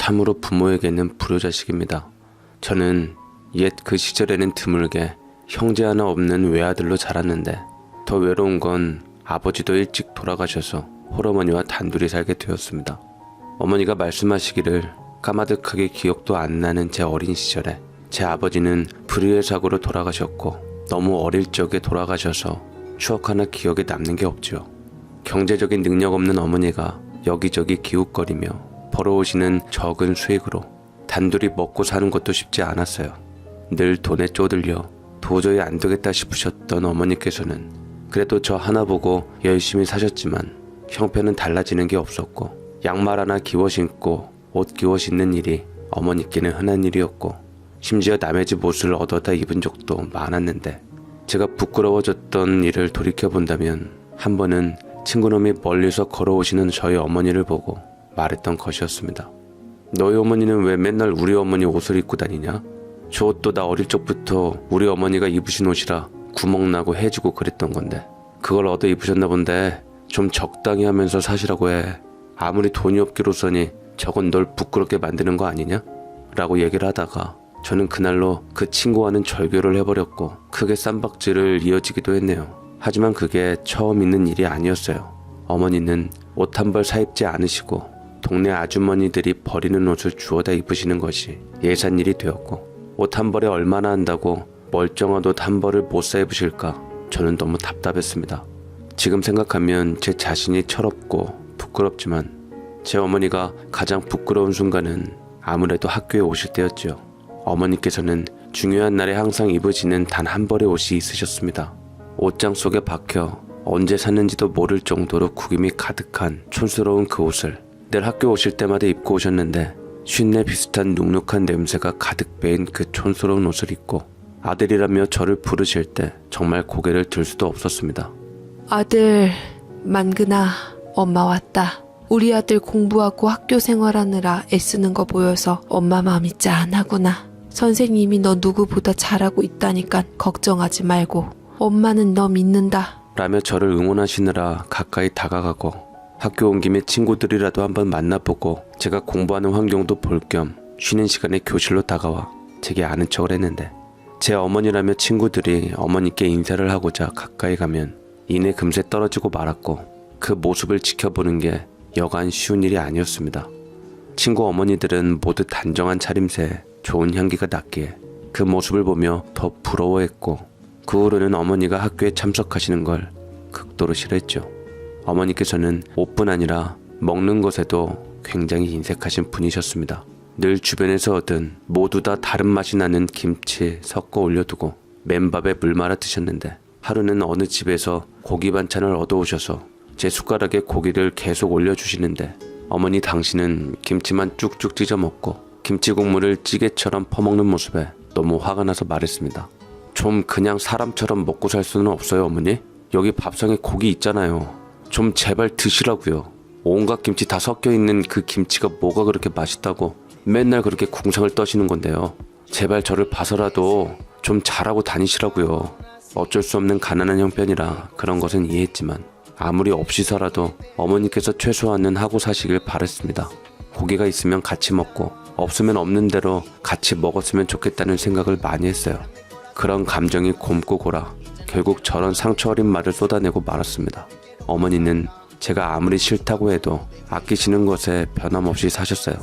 참으로 부모에게는 불효자식입니다. 저는 옛 그 시절에는 드물게 형제 하나 없는 외아들로 자랐는데 더 외로운 건 아버지도 일찍 돌아가셔서 홀어머니와 단둘이 살게 되었습니다. 어머니가 말씀하시기를 까마득하게 기억도 안 나는 제 어린 시절에 제 아버지는 불의의 사고로 돌아가셨고 너무 어릴 적에 돌아가셔서 추억 하나 기억에 남는 게 없죠. 경제적인 능력 없는 어머니가 여기저기 기웃거리며 벌어오시는 적은 수익으로 단둘이 먹고 사는 것도 쉽지 않았어요. 늘 돈에 쪼들려 도저히 안 되겠다 싶으셨던 어머니께서는 그래도 저 하나 보고 열심히 사셨지만 형편은 달라지는 게 없었고 양말 하나 기워 신고 옷 기워 신는 일이 어머니께는 흔한 일이었고 심지어 남의 집 옷을 얻어다 입은 적도 많았는데 제가 부끄러워졌던 일을 돌이켜본다면 한 번은 친구놈이 멀리서 걸어오시는 저희 어머니를 보고 말했던 것이었습니다. 너희 어머니는 왜 맨날 우리 어머니 옷을 입고 다니냐? 저 옷도 나 어릴 적부터 우리 어머니가 입으신 옷이라 구멍나고 해지고 그랬던 건데 그걸 얻어 입으셨나 본데 좀 적당히 하면서 사시라고 해. 아무리 돈이 없기로서니 저건 널 부끄럽게 만드는 거 아니냐? 라고 얘기를 하다가 저는 그날로 그 친구와는 절교를 해버렸고 크게 쌈박질을 이어지기도 했네요. 하지만 그게 처음 있는 일이 아니었어요. 어머니는 옷 한 벌 사입지 않으시고 동네 아주머니들이 버리는 옷을 주워다 입으시는 것이 예산일이 되었고 옷 한 벌에 얼마나 한다고 멀쩡한 옷 한 벌을 못 사 입으실까 저는 너무 답답했습니다. 지금 생각하면 제 자신이 철없고 부끄럽지만 제 어머니가 가장 부끄러운 순간은 아무래도 학교에 오실 때였죠. 어머니께서는 중요한 날에 항상 입으시는 단 한 벌의 옷이 있으셨습니다. 옷장 속에 박혀 언제 샀는지도 모를 정도로 구김이 가득한 촌스러운 그 옷을 늘 학교 오실 때마다 입고 오셨는데 쉰내 비슷한 눅눅한 냄새가 가득 배인 그 촌스러운 옷을 입고 아들이라며 저를 부르실 때 정말 고개를 들 수도 없었습니다. 아들, 만근아, 엄마 왔다. 우리 아들 공부하고 학교 생활하느라 애쓰는 거 보여서 엄마 마음이 짠하구나. 선생님이 너 누구보다 잘하고 있다니까 걱정하지 말고 엄마는 너 믿는다. 라며 저를 응원하시느라 가까이 다가가고 학교 온 김에 친구들이라도 한번 만나보고 제가 공부하는 환경도 볼 겸 쉬는 시간에 교실로 다가와 제게 아는 척을 했는데 제 어머니라며 친구들이 어머니께 인사를 하고자 가까이 가면 이내 금세 떨어지고 말았고 그 모습을 지켜보는 게 여간 쉬운 일이 아니었습니다. 친구 어머니들은 모두 단정한 차림새에 좋은 향기가 났기에 그 모습을 보며 더 부러워했고 그 후로는 어머니가 학교에 참석하시는 걸 극도로 싫어했죠. 어머니께서는 옷뿐 아니라 먹는 것에도 굉장히 인색하신 분이셨습니다. 늘 주변에서 얻은 모두 다 다른 맛이 나는 김치 섞어 올려두고 맨밥에 물 말아 드셨는데 하루는 어느 집에서 고기 반찬을 얻어오셔서 제 숟가락에 고기를 계속 올려주시는데 어머니 당신은 김치만 쭉쭉 찢어 먹고 김치 국물을 찌개처럼 퍼먹는 모습에 너무 화가 나서 말했습니다. 좀 그냥 사람처럼 먹고 살 수는 없어요, 어머니? 여기 밥상에 고기 있잖아요. 좀 제발 드시라고요. 온갖 김치 다 섞여있는 그 김치가 뭐가 그렇게 맛있다고 맨날 그렇게 궁상을 떠시는 건데요. 제발 저를 봐서라도 좀 잘하고 다니시라고요. 어쩔 수 없는 가난한 형편이라 그런 것은 이해했지만 아무리 없이서라도 어머니께서 최소한은 하고 사시길 바랬습니다. 고기가 있으면 같이 먹고 없으면 없는 대로 같이 먹었으면 좋겠다는 생각을 많이 했어요. 그런 감정이 곪고 골아 결국 저런 상처 어린 말을 쏟아내고 말았습니다. 어머니는 제가 아무리 싫다고 해도 아끼시는 것에 변함없이 사셨어요.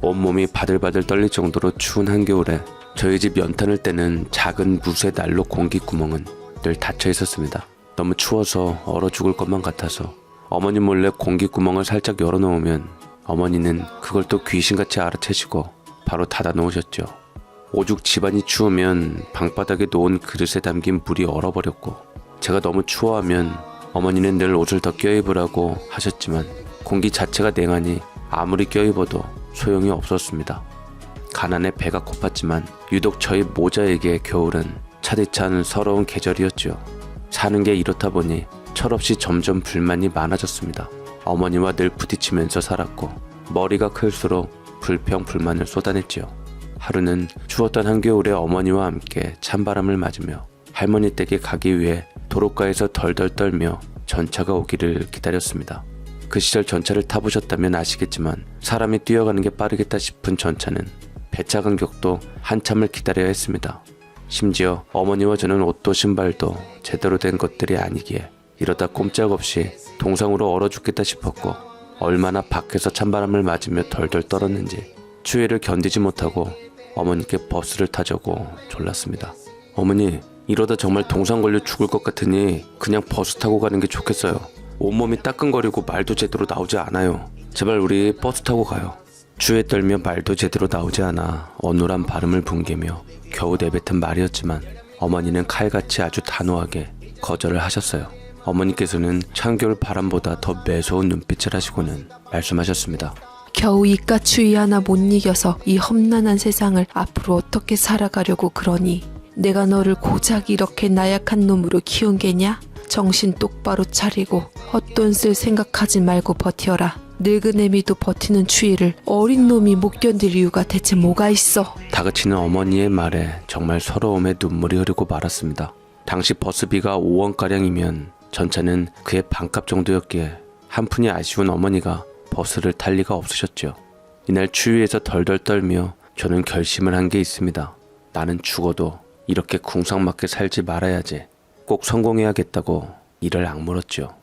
온몸이 바들바들 떨릴 정도로 추운 한겨울에 저희 집 연탄을 떼는 작은 무쇠 난로 공기 구멍은 늘 닫혀 있었습니다. 너무 추워서 얼어 죽을 것만 같아서 어머니 몰래 공기 구멍을 살짝 열어놓으면 어머니는 그걸 또 귀신같이 알아채시고 바로 닫아 놓으셨죠. 오죽 집안이 추우면 방바닥에 놓은 그릇에 담긴 물이 얼어버렸고 제가 너무 추워하면 어머니는 늘 옷을 더 껴입으라고 하셨지만 공기 자체가 냉하니 아무리 껴입어도 소용이 없었습니다. 가난에 배가 고팠지만 유독 저희 모자에게 겨울은 차디찬 서러운 계절이었죠. 사는 게 이렇다 보니 철없이 점점 불만이 많아졌습니다. 어머니와 늘 부딪히면서 살았고 머리가 클수록 불평불만을 쏟아냈지요. 하루는 추웠던 한겨울에 어머니와 함께 찬바람을 맞으며 할머니 댁에 가기 위해 도로가에서 덜덜 떨며 전차가 오기를 기다렸습니다. 그 시절 전차를 타보셨다면 아시겠지만 사람이 뛰어가는 게 빠르겠다 싶은 전차는 배차 간격도 한참을 기다려야 했습니다. 심지어 어머니와 저는 옷도 신발도 제대로 된 것들이 아니기에 이러다 꼼짝없이 동상으로 얼어 죽겠다 싶었고, 얼마나 밖에서 찬바람을 맞으며 덜덜 떨었는지 추위를 견디지 못하고 어머니께 버스를 타자고 졸랐습니다. 어머니, 이러다 정말 동상 걸려 죽을 것 같으니 그냥 버스 타고 가는 게 좋겠어요. 온몸이 따끔거리고 말도 제대로 나오지 않아요. 제발 우리 버스 타고 가요. 추위에 떨며 말도 제대로 나오지 않아 어눌한 발음을 붕괴며 겨우 내뱉은 말이었지만 어머니는 칼같이 아주 단호하게 거절을 하셨어요. 어머니께서는 찬겨울 바람보다 더 매서운 눈빛을 하시고는 말씀하셨습니다. 겨우 이깟 추위 하나 못 이겨서 이 험난한 세상을 앞으로 어떻게 살아가려고 그러니? 내가 너를 고작 이렇게 나약한 놈으로 키운 게냐? 정신 똑바로 차리고 헛돈 쓸 생각하지 말고 버텨라. 늙은 애미도 버티는 추위를 어린 놈이 못 견딜 이유가 대체 뭐가 있어? 다그치는 어머니의 말에 정말 서러움에 눈물이 흐르고 말았습니다. 당시 버스비가 5원가량이면 전차는 그의 반값 정도였기에 한푼이 아쉬운 어머니가 버스를 탈 리가 없으셨죠. 이날 추위에서 덜덜 떨며 저는 결심을 한 게 있습니다. 나는 죽어도 이렇게 궁상맞게 살지 말아야지. 꼭 성공해야겠다고 이를 악물었죠.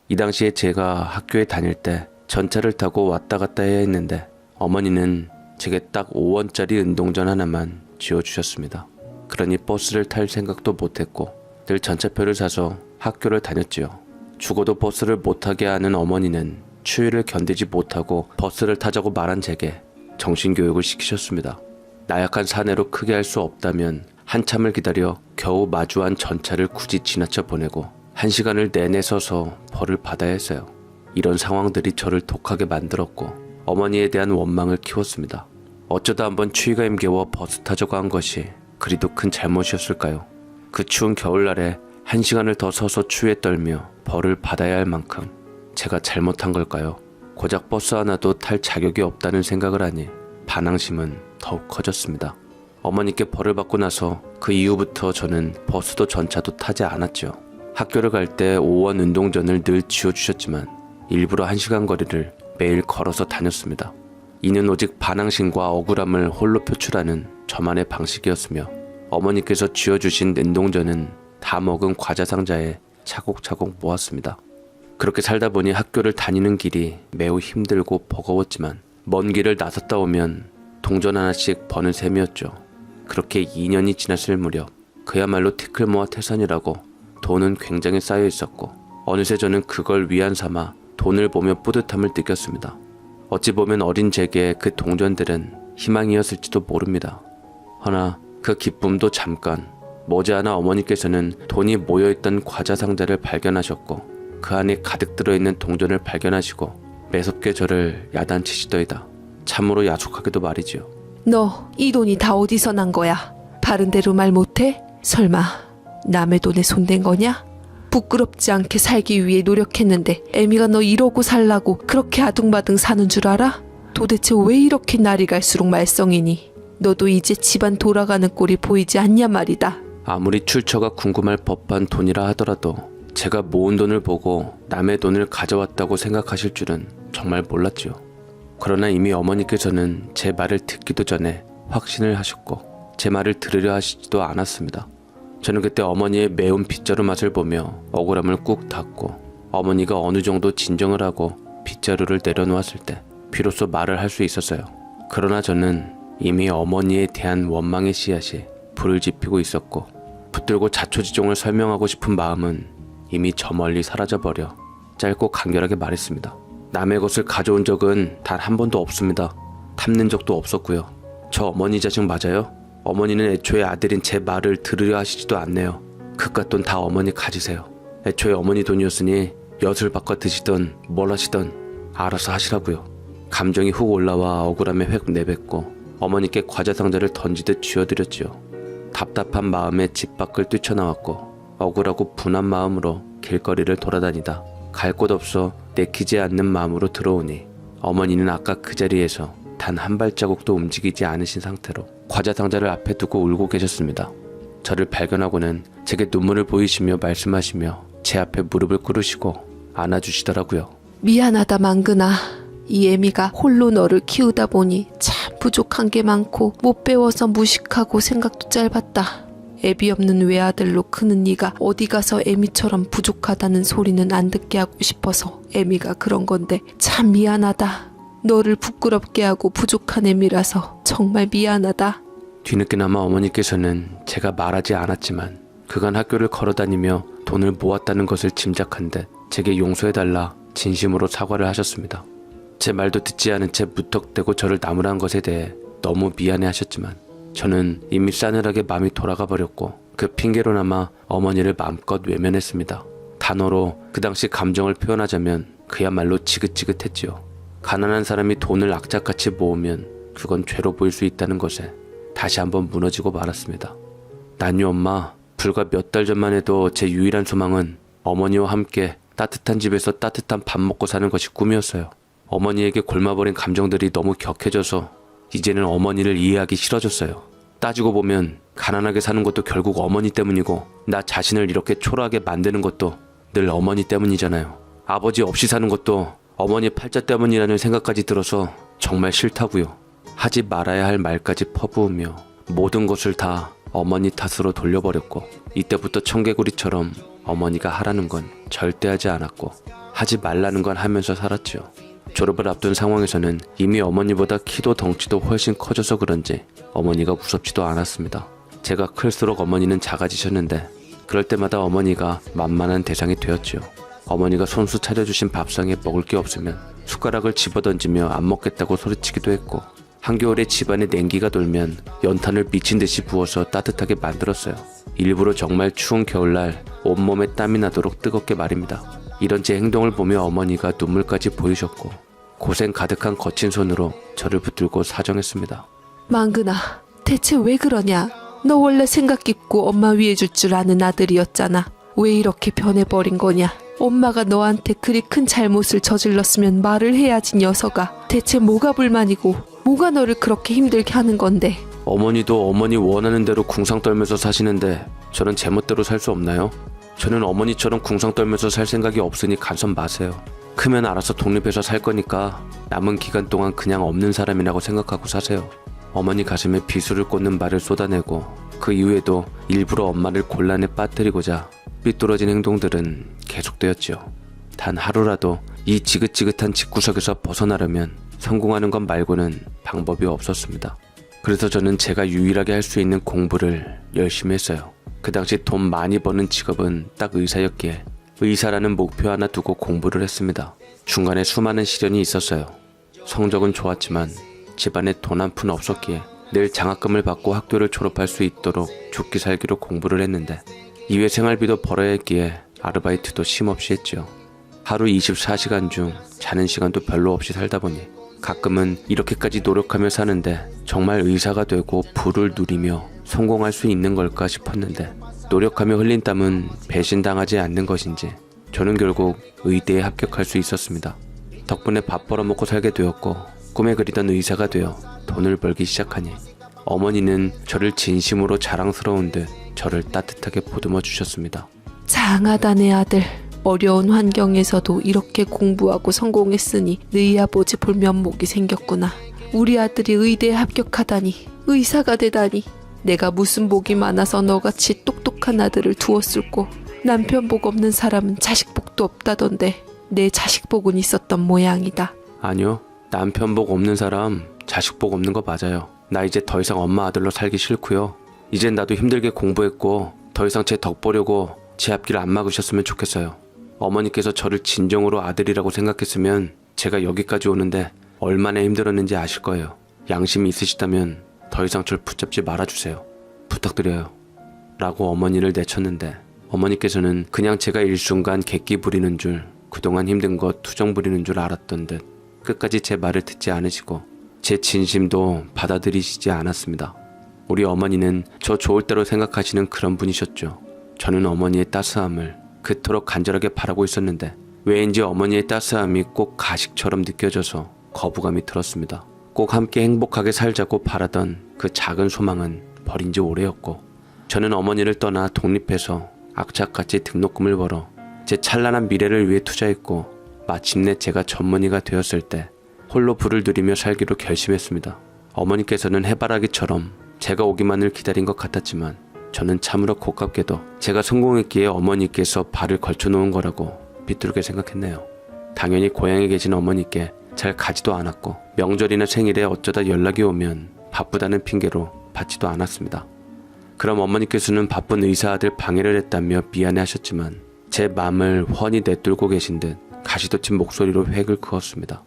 이 당시에 제가 학교에 다닐 때 전차를 타고 왔다 갔다 해야 했는데 어머니는 제게 딱 5원짜리 운동전 하나만 쥐어주셨습니다. 그러니 버스를 탈 생각도 못했고 늘 전차표를 사서 학교를 다녔지요. 죽어도 버스를 못 타게 하는 어머니는 추위를 견디지 못하고 버스를 타자고 말한 제게 정신교육을 시키셨습니다. 나약한 사내로 크게 할 수 없다면 한참을 기다려 겨우 마주한 전차를 굳이 지나쳐 보내고 1시간을 내내 서서 벌을 받아야 했어요. 이런 상황들이 저를 독하게 만들었고 어머니에 대한 원망을 키웠습니다. 어쩌다 한번 추위가 힘겨워 버스 타자고 한 것이 그리도 큰 잘못이었을까요? 그 추운 겨울날에 1시간을 더 서서 추위에 떨며 벌을 받아야 할 만큼 제가 잘못한 걸까요? 고작 버스 하나도 탈 자격이 없다는 생각을 하니 반항심은 더욱 커졌습니다. 어머니께 벌을 받고 나서 그 이후부터 저는 버스도 전차도 타지 않았죠. 학교를 갈 때 5원 운동전을 늘 쥐어주셨지만 일부러 1시간 거리를 매일 걸어서 다녔습니다. 이는 오직 반항심과 억울함을 홀로 표출하는 저만의 방식이었으며 어머니께서 쥐어주신 운동전은 다 먹은 과자 상자에 차곡차곡 모았습니다. 그렇게 살다 보니 학교를 다니는 길이 매우 힘들고 버거웠지만 먼 길을 나섰다 오면 동전 하나씩 버는 셈이었죠. 그렇게 2년이 지났을 무렵 그야말로 티끌 모아 태산이라고 돈은 굉장히 쌓여 있었고 어느새 저는 그걸 위안 삼아 돈을 보며 뿌듯함을 느꼈습니다. 어찌 보면 어린 제게 그 동전들은 희망이었을지도 모릅니다. 허나 그 기쁨도 잠깐, 머지않아 어머니께서는 돈이 모여있던 과자 상자를 발견하셨고 그 안에 가득 들어있는 동전을 발견하시고 매섭게 저를 야단치시더이다. 참으로 야속하게도 말이지요. 너 이 돈이 다 어디서 난 거야? 바른 대로 말 못해? 설마 남의 돈에 손댄 거냐? 부끄럽지 않게 살기 위해 노력했는데 애미가 너 이러고 살라고 그렇게 아둥바둥 사는 줄 알아? 도대체 왜 이렇게 날이 갈수록 말썽이니? 너도 이제 집안 돌아가는 꼴이 보이지 않냐 말이다. 아무리 출처가 궁금할 법한 돈이라 하더라도 제가 모은 돈을 보고 남의 돈을 가져왔다고 생각하실 줄은 정말 몰랐지요. 그러나 이미 어머니께서는 제 말을 듣기도 전에 확신을 하셨고 제 말을 들으려 하시지도 않았습니다. 저는 그때 어머니의 매운 빗자루 맛을 보며 억울함을 꾹 닫고 어머니가 어느 정도 진정을 하고 빗자루를 내려놓았을 때 비로소 말을 할 수 있었어요. 그러나 저는 이미 어머니에 대한 원망의 씨앗이 불을 지피고 있었고 붙들고 자초지종을 설명하고 싶은 마음은 이미 저 멀리 사라져버려 짧고 간결하게 말했습니다. 남의 것을 가져온 적은 단 한 번도 없습니다. 탐낸 적도 없었고요. 저 어머니 자식 맞아요? 어머니는 애초에 아들인 제 말을 들으려 하시지도 않네요. 그깟 돈 다 어머니 가지세요. 애초에 어머니 돈이었으니 엿을 바꿔 드시던 뭘 하시던 알아서 하시라고요. 감정이 훅 올라와 억울함에 획 내뱉고 어머니께 과자 상자를 던지듯 쥐어드렸지요. 답답한 마음에 집 밖을 뛰쳐나왔고 억울하고 분한 마음으로 길거리를 돌아다니다 갈 곳 없어 내키지 않는 마음으로 들어오니 어머니는 아까 그 자리에서 단 한 발자국도 움직이지 않으신 상태로 과자 상자를 앞에 두고 울고 계셨습니다. 저를 발견하고는 제게 눈물을 보이시며 말씀하시며 제 앞에 무릎을 꿇으시고 안아주시더라고요. 미안하다 망근아. 이 애미가 홀로 너를 키우다 보니 참 부족한 게 많고 못 배워서 무식하고 생각도 짧았다. 애비 없는 외아들로 크는 네가 어디 가서 애미처럼 부족하다는 소리는 안 듣게 하고 싶어서 애미가 그런 건데 참 미안하다. 너를 부끄럽게 하고 부족한 애미라서 정말 미안하다. 뒤늦게나마 어머니께서는 제가 말하지 않았지만 그간 학교를 걸어다니며 돈을 모았다는 것을 짐작한 듯 제게 용서해달라 진심으로 사과를 하셨습니다. 제 말도 듣지 않은 채 무턱대고 저를 나무란 것에 대해 너무 미안해 하셨지만 저는 이미 싸늘하게 마음이 돌아가 버렸고 그 핑계로나마 어머니를 마음껏 외면했습니다. 단어로 그 당시 감정을 표현하자면 그야말로 지긋지긋했지요. 가난한 사람이 돈을 악착같이 모으면 그건 죄로 보일 수 있다는 것에 다시 한번 무너지고 말았습니다. 난요 엄마, 불과 몇 달 전만 해도 제 유일한 소망은 어머니와 함께 따뜻한 집에서 따뜻한 밥 먹고 사는 것이 꿈이었어요. 어머니에게 골마버린 감정들이 너무 격해져서 이제는 어머니를 이해하기 싫어졌어요. 따지고 보면 가난하게 사는 것도 결국 어머니 때문이고 나 자신을 이렇게 초라하게 만드는 것도 늘 어머니 때문이잖아요. 아버지 없이 사는 것도 어머니 팔자 때문이라는 생각까지 들어서 정말 싫다고요. 하지 말아야 할 말까지 퍼부으며 모든 것을 다 어머니 탓으로 돌려버렸고 이때부터 청개구리처럼 어머니가 하라는 건 절대 하지 않았고 하지 말라는 건 하면서 살았죠. 졸업을 앞둔 상황에서는 이미 어머니보다 키도 덩치도 훨씬 커져서 그런지 어머니가 무섭지도 않았습니다. 제가 클수록 어머니는 작아지셨는데 그럴 때마다 어머니가 만만한 대상이 되었지요. 어머니가 손수 차려주신 밥상에 먹을 게 없으면 숟가락을 집어던지며 안 먹겠다고 소리치기도 했고 한겨울에 집안에 냉기가 돌면 연탄을 미친 듯이 부어서 따뜻하게 만들었어요. 일부러 정말 추운 겨울날 온몸에 땀이 나도록 뜨겁게 말입니다. 이런 제 행동을 보며 어머니가 눈물까지 보이셨고 고생 가득한 거친 손으로 저를 붙들고 사정했습니다. 망근아, 대체 왜 그러냐? 너 원래 생각 깊고 엄마 위해줄 줄 아는 아들이었잖아. 왜 이렇게 변해버린 거냐? 엄마가 너한테 그리 큰 잘못을 저질렀으면 말을 해야지 녀석아. 대체 뭐가 불만이고 뭐가 너를 그렇게 힘들게 하는 건데? 어머니도 어머니 원하는 대로 궁상 떨면서 사시는데 저는 제 멋대로 살 수 없나요? 저는 어머니처럼 궁상 떨면서 살 생각이 없으니 간섭 마세요. 크면 알아서 독립해서 살 거니까 남은 기간 동안 그냥 없는 사람이라고 생각하고 사세요. 어머니 가슴에 비수를 꽂는 말을 쏟아내고 그 이후에도 일부러 엄마를 곤란에 빠뜨리고자 삐뚤어진 행동들은 계속되었지요. 단 하루라도 이 지긋지긋한 집구석에서 벗어나려면 성공하는 것 말고는 방법이 없었습니다. 그래서 저는 제가 유일하게 할 수 있는 공부를 열심히 했어요. 그 당시 돈 많이 버는 직업은 딱 의사였기에 의사라는 목표 하나 두고 공부를 했습니다. 중간에 수많은 시련이 있었어요. 성적은 좋았지만 집안에 돈 한 푼 없었기에 늘 장학금을 받고 학교를 졸업할 수 있도록 죽기 살기로 공부를 했는데 이외 생활비도 벌어야 했기에 아르바이트도 쉼없이 했죠. 하루 24시간 중 자는 시간도 별로 없이 살다 보니 가끔은 이렇게까지 노력하며 사는데 정말 의사가 되고 부를 누리며 성공할 수 있는 걸까 싶었는데 노력하며 흘린 땀은 배신당하지 않는 것인지 저는 결국 의대에 합격할 수 있었습니다. 덕분에 밥 벌어먹고 살게 되었고 꿈에 그리던 의사가 되어 돈을 벌기 시작하니 어머니는 저를 진심으로 자랑스러운 듯 저를 따뜻하게 보듬어 주셨습니다. 장하다 내 아들. 어려운 환경에서도 이렇게 공부하고 성공했으니 너희 아버지 볼 면목이 생겼구나. 우리 아들이 의대에 합격하다니, 의사가 되다니. 내가 무슨 복이 많아서 너같이 똑똑한 아들을 두었을꼬. 남편 복 없는 사람은 자식 복도 없다던데 내 자식 복은 있었던 모양이다. 아니요, 남편 복 없는 사람 자식 복 없는 거 맞아요. 나 이제 더 이상 엄마 아들로 살기 싫고요. 이젠 나도 힘들게 공부했고 더 이상 제 덕 보려고 제 앞길 안 막으셨으면 좋겠어요. 어머니께서 저를 진정으로 아들이라고 생각했으면 제가 여기까지 오는데 얼마나 힘들었는지 아실 거예요. 양심이 있으시다면 더 이상 절 붙잡지 말아주세요. 부탁드려요. 라고 어머니를 내쳤는데 어머니께서는 그냥 제가 일순간 객기 부리는 줄, 그동안 힘든 거 투정 부리는 줄 알았던 듯 끝까지 제 말을 듣지 않으시고 제 진심도 받아들이시지 않았습니다. 우리 어머니는 저 좋을 대로 생각하시는 그런 분이셨죠. 저는 어머니의 따스함을 그토록 간절하게 바라고 있었는데 왜인지 어머니의 따스함이 꼭 가식처럼 느껴져서 거부감이 들었습니다. 꼭 함께 행복하게 살자고 바라던 그 작은 소망은 버린 지 오래였고 저는 어머니를 떠나 독립해서 악착같이 등록금을 벌어 제 찬란한 미래를 위해 투자했고 마침내 제가 전문의가 되었을 때 홀로 불을 들이며 살기로 결심했습니다. 어머니께서는 해바라기처럼 제가 오기만을 기다린 것 같았지만 저는 참으로 고깝게도 제가 성공했기에 어머니께서 발을 걸쳐놓은 거라고 비뚤게 생각했네요. 당연히 고향에 계신 어머니께 잘 가지도 않았고 명절이나 생일에 어쩌다 연락이 오면 바쁘다는 핑계로 받지도 않았습니다. 그럼 어머니께서는 바쁜 의사 아들 방해를 했다며 미안해하셨지만 제 맘을 훤히 내뚫고 계신 듯 가시돋친 목소리로 획을 그었습니다.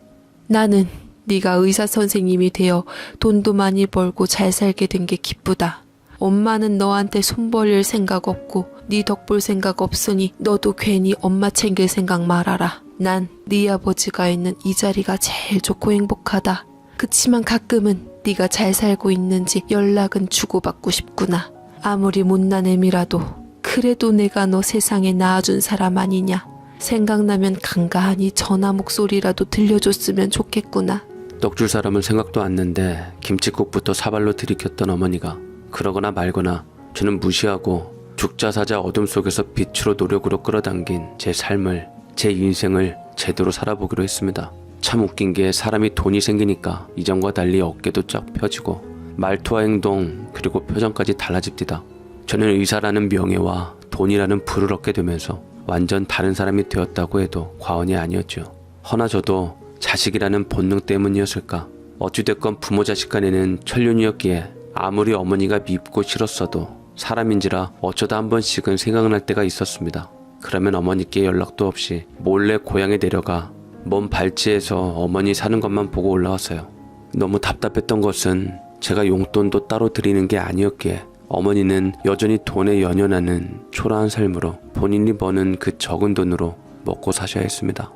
나는 네가 의사 선생님이 되어 돈도 많이 벌고 잘 살게 된 게 기쁘다. 엄마는 너한테 손 벌릴 생각 없고 네 덕 볼 생각 없으니 너도 괜히 엄마 챙길 생각 말아라. 난 네 아버지가 있는 이 자리가 제일 좋고 행복하다. 그치만 가끔은 네가 잘 살고 있는지 연락은 주고받고 싶구나. 아무리 못난 애미라도 그래도 내가 너 세상에 낳아준 사람 아니냐. 생각나면 간간히 전화 목소리라도 들려줬으면 좋겠구나. 떡줄 사람은 생각도 않는데 김칫국부터 사발로 들이켰던 어머니가 그러거나 말거나 저는 무시하고 죽자사자 어둠 속에서 빛으로 노력으로 끌어당긴 제 삶을, 제 인생을 제대로 살아보기로 했습니다. 참 웃긴 게 사람이 돈이 생기니까 이전과 달리 어깨도 쫙 펴지고 말투와 행동 그리고 표정까지 달라집니다. 저는 의사라는 명예와 돈이라는 부를 얻게 되면서 완전 다른 사람이 되었다고 해도 과언이 아니었죠. 허나 저도 자식이라는 본능 때문이었을까? 어찌됐건 부모 자식 간에는 천륜이었기에 아무리 어머니가 밉고 싫었어도 사람인지라 어쩌다 한 번씩은 생각날 때가 있었습니다. 그러면 어머니께 연락도 없이 몰래 고향에 내려가 먼 발치에서 어머니 사는 것만 보고 올라왔어요. 너무 답답했던 것은 제가 용돈도 따로 드리는 게 아니었기에 어머니는 여전히 돈에 연연하는 초라한 삶으로 본인이 버는 그 적은 돈으로 먹고 사셔야 했습니다.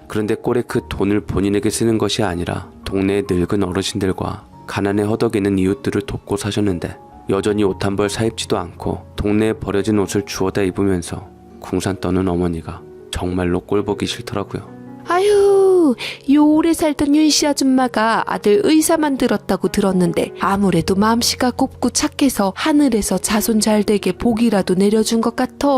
그런데 꼴에 그 돈을 본인에게 쓰는 것이 아니라 동네의 늙은 어르신들과 가난에 허덕이는 이웃들을 돕고 사셨는데 여전히 옷 한 벌 사입지도 않고 동네에 버려진 옷을 주워다 입으면서 궁산 떠는 어머니가 정말로 꼴보기 싫더라고요. 아유, 요 오래 살던 윤씨 아줌마가 아들 의사만 들었다고 들었는데 아무래도 마음씨가 곱고 착해서 하늘에서 자손 잘 되게 복이라도 내려준 것 같아.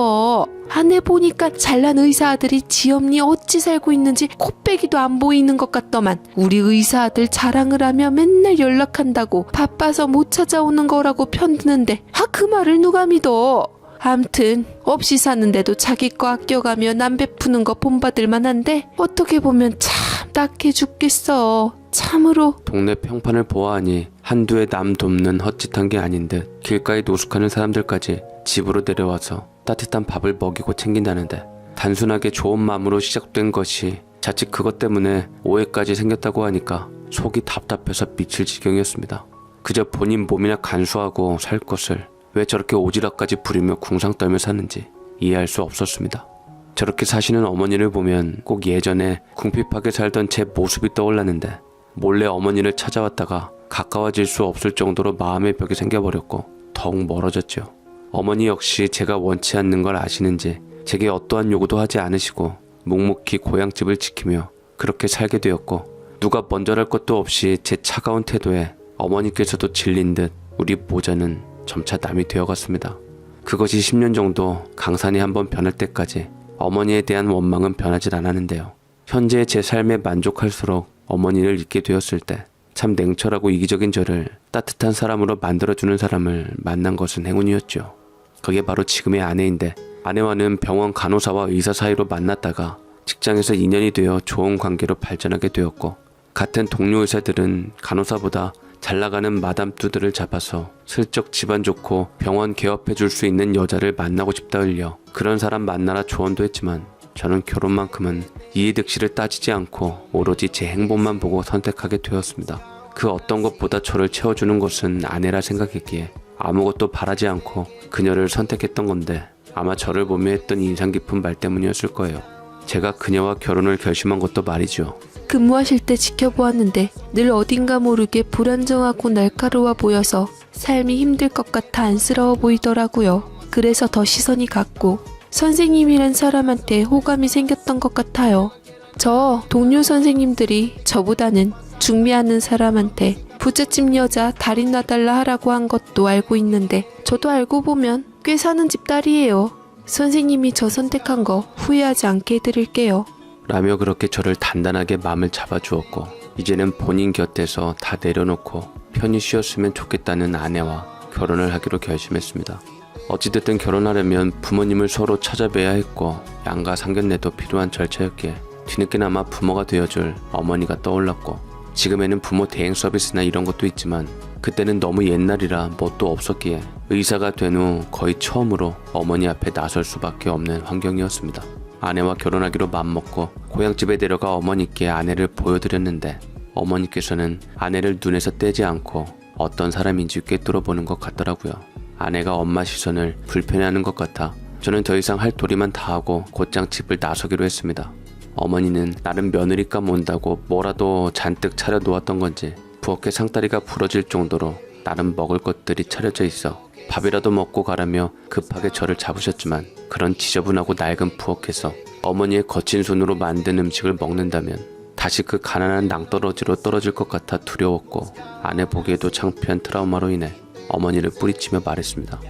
아내 보니까 잘난 의사 아들이 지엄니 어찌 살고 있는지 코빼기도 안 보이는 것 같더만. 우리 의사 아들 자랑을 하며 맨날 연락한다고 바빠서 못 찾아오는 거라고 편드는데 그 말을 누가 믿어. 암튼 없이 사는데도 자기 거 아껴가며 남 베푸는 거 본받을 만한데 어떻게 보면 참 딱해 죽겠어. 참으로. 동네 평판을 보아하니 한두 해 남 돕는 헛짓한 게 아닌 듯 길가에 노숙하는 사람들까지 집으로 내려와서 따뜻한 밥을 먹이고 챙긴다는데 단순하게 좋은 마음으로 시작된 것이 자칫 그것 때문에 오해까지 생겼다고 하니까 속이 답답해서 미칠 지경이었습니다. 그저 본인 몸이나 간수하고 살 것을 왜 저렇게 오지랖까지 부리며 궁상 떨며 사는지 이해할 수 없었습니다. 저렇게 사시는 어머니를 보면 꼭 예전에 궁핍하게 살던 제 모습이 떠올랐는데 몰래 어머니를 찾아왔다가 가까워질 수 없을 정도로 마음의 벽이 생겨버렸고 더욱 멀어졌죠. 어머니 역시 제가 원치 않는 걸 아시는지 제게 어떠한 요구도 하지 않으시고 묵묵히 고향집을 지키며 그렇게 살게 되었고 누가 먼저랄 것도 없이 제 차가운 태도에 어머니께서도 질린 듯 우리 모자는 점차 남이 되어갔습니다. 그것이 10년 정도 강산이 한번 변할 때까지 어머니에 대한 원망은 변하질 않았는데요. 현재 제 삶에 만족할수록 어머니를 잊게 되었을 때 참 냉철하고 이기적인 저를 따뜻한 사람으로 만들어주는 사람을 만난 것은 행운이었죠. 그게 바로 지금의 아내인데 아내와는 병원 간호사와 의사 사이로 만났다가 직장에서 인연이 되어 좋은 관계로 발전하게 되었고 같은 동료 의사들은 간호사보다 잘 나가는 마담뚜들을 잡아서 슬쩍 집안 좋고 병원 개업해 줄 수 있는 여자를 만나고 싶다 흘려 그런 사람 만나라 조언도 했지만 저는 결혼만큼은 이해득실을 따지지 않고 오로지 제 행복만 보고 선택하게 되었습니다. 그 어떤 것보다 저를 채워주는 것은 아내라 생각했기에 아무것도 바라지 않고 그녀를 선택했던 건데 아마 저를 보며 했던 인상 깊은 말 때문이었을 거예요. 제가 그녀와 결혼을 결심한 것도 말이죠. 근무하실 때 지켜보았는데 늘 어딘가 모르게 불안정하고 날카로워 보여서 삶이 힘들 것 같아 안쓰러워 보이더라고요. 그래서 더 시선이 갔고 선생님이란 사람한테 호감이 생겼던 것 같아요. 저 동료 선생님들이 저보다는 중매하는 사람한테 부잣집 여자 달인 놔달라 하라고 한 것도 알고 있는데 저도 알고 보면 꽤 사는 집 딸이에요. 선생님이 저 선택한 거 후회하지 않게 해드릴게요. 라며 그렇게 저를 단단하게 마음을 잡아주었고 이제는 본인 곁에서 다 내려놓고 편히 쉬었으면 좋겠다는 아내와 결혼을 하기로 결심했습니다. 어찌됐든 결혼하려면 부모님을 서로 찾아뵈야 했고 양가 상견례도 필요한 절차였기에 뒤늦게나마 부모가 되어줄 어머니가 떠올랐고 지금에는 부모 대행 서비스나 이런 것도 있지만 그때는 너무 옛날이라 뭣도 없었기에 의사가 된 후 거의 처음으로 어머니 앞에 나설 수밖에 없는 환경이었습니다. 아내와 결혼하기로 맘먹고 고향집에 데려가 어머니께 아내를 보여드렸는데 어머니께서는 아내를 눈에서 떼지 않고 어떤 사람인지 꿰뚫어 보는 것 같더라고요. 아내가 엄마 시선을 불편해하는 것 같아 저는 더 이상 할 도리만 다하고 곧장 집을 나서기로 했습니다. 어머니는 나름 며느리감 온다고 뭐라도 잔뜩 차려 놓았던 건지 부엌에 상다리가 부러질 정도로 나름 먹을 것들이 차려져 있어 밥이라도 먹고 가라며 급하게 저를 잡으셨지만 그런 지저분하고 낡은 부엌에서 어머니의 거친 손으로 만든 음식을 먹는다면 다시 그 가난한 낭떠러지로 떨어질 것 같아 두려웠고 아내 보기에도 창피한 트라우마로 인해 어머니를 뿌리치며 말했습니다.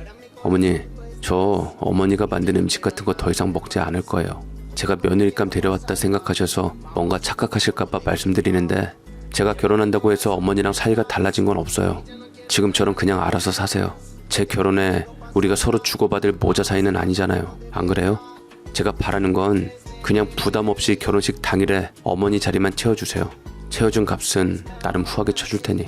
어머니, 저 어머니가 만든 음식 같은 거 더 이상 먹지 않을 거예요. 제가 며느리감 데려왔다 생각하셔서 뭔가 착각하실까봐 말씀드리는데 제가 결혼한다고 해서 어머니랑 사이가 달라진 건 없어요. 지금처럼 그냥 알아서 사세요. 제 결혼에 우리가 서로 주고받을 모자 사이는 아니잖아요. 안 그래요? 제가 바라는 건 그냥 부담 없이 결혼식 당일에 어머니 자리만 채워주세요. 채워준 값은 나름 후하게 쳐줄 테니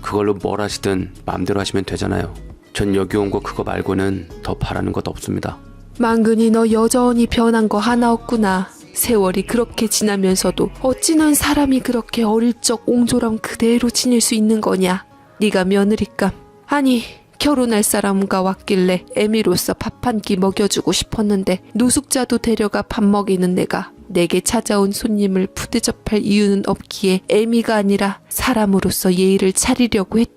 그걸로 뭘 하시든 마음대로 하시면 되잖아요. 전 여기 온 거 그거 말고는 더 바라는 것 없습니다. 만근이 너 여전히 변한 거 하나 없구나. 세월이 그렇게 지나면서도 어찌 넌 사람이 그렇게 어릴 적 옹졸함 그대로 지닐 수 있는 거냐. 네가 며느리감 아니 결혼할 사람과 왔길래 애미로서 밥 한 끼 먹여주고 싶었는데 노숙자도 데려가 밥 먹이는 내가 내게 찾아온 손님을 푸대접할 이유는 없기에 애미가 아니라 사람으로서 예의를 차리려고 했던